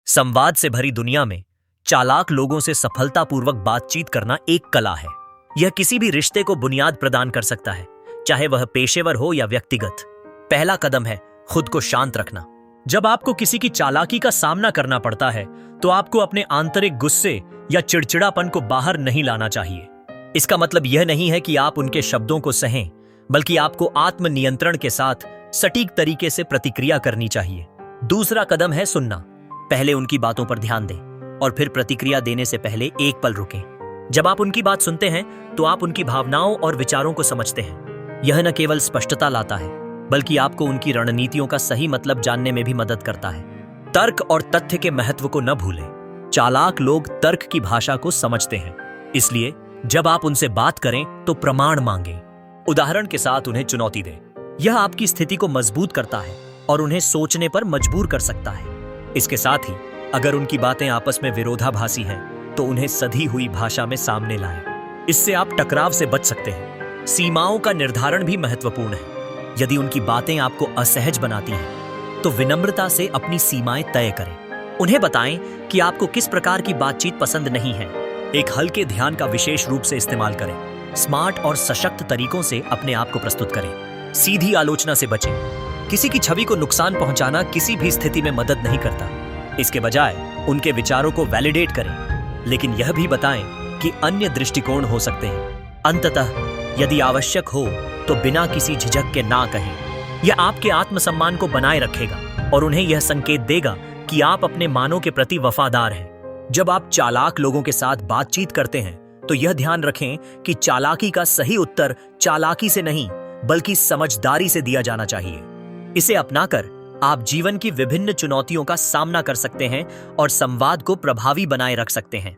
संवाद से भरी दुनिया में चालाक लोगों से सफलतापूर्वक बातचीत करना एक कला है। यह किसी भी रिश्ते को बुनियाद प्रदान कर सकता है, चाहे वह पेशेवर हो या व्यक्तिगत। पहला कदम है खुद को शांत रखना। जब आपको किसी की चालाकी का सामना करना पड़ता है तो आपको अपने आंतरिक गुस्से या चिड़चिड़ापन को बाहर नहीं लाना चाहिए। इसका मतलब यह नहीं है कि आप उनके शब्दों को सहें, बल्कि आपको आत्मनियंत्रण के साथ सटीक तरीके से प्रतिक्रिया करनी चाहिए। दूसरा कदम है सुनना। पहले उनकी बातों पर ध्यान दें और फिर प्रतिक्रिया देने से पहले एक पल रुकें। जब आप उनकी बात सुनते हैं तो आप उनकी भावनाओं और विचारों को समझते हैं। यह न केवल स्पष्टता लाता है, बल्कि आपको उनकी रणनीतियों का सही मतलब जानने में भी मदद करता है। तर्क और तथ्य के महत्व को न भूलें। चालाक लोग तर्क की भाषा को समझते हैं, इसलिए जब आप उनसे बात करें तो प्रमाण मांगें। उदाहरण के साथ उन्हें चुनौती दें। यह आपकी स्थिति को मजबूत करता है और उन्हें सोचने पर मजबूर कर सकता है। इसके साथ ही अगर उनकी बातें आपस में विरोधाभासी हैं, तो उन्हें सधी हुई भाषा में सामने लाएं। इससे आप टकराव से बच सकते हैं। सीमाओं का निर्धारण भी महत्वपूर्ण है। यदि उनकी बातें आपको असहज बनाती हैं, तो विनम्रता से अपनी सीमाएं तय करें। उन्हें बताएं कि आपको किस प्रकार की बातचीत पसंद नहीं है। एक हल्के ध्यान का विशेष रूप से इस्तेमाल करें। स्मार्ट और सशक्त तरीकों से अपने आप को प्रस्तुत करें। सीधी आलोचना से बचें। किसी की छवि को नुकसान पहुंचाना किसी भी स्थिति में मदद नहीं करता। इसके बजाय उनके विचारों को वैलिडेट करें, लेकिन यह भी बताएं कि अन्य दृष्टिकोण हो सकते हैं। अंततः यदि आवश्यक हो तो बिना किसी झिझक के ना कहें। यह आपके आत्मसम्मान को बनाए रखेगा और उन्हें यह संकेत देगा कि आप अपने मानों के प्रति वफादार हैं। जब आप चालाक लोगों के साथ बातचीत करते हैं तो यह ध्यान रखें कि चालाकी का सही उत्तर चालाकी से नहीं, बल्कि समझदारी से दिया जाना चाहिए। इसे अपनाकर आप जीवन की विभिन्न चुनौतियों का सामना कर सकते हैं और संवाद को प्रभावी बनाए रख सकते हैं।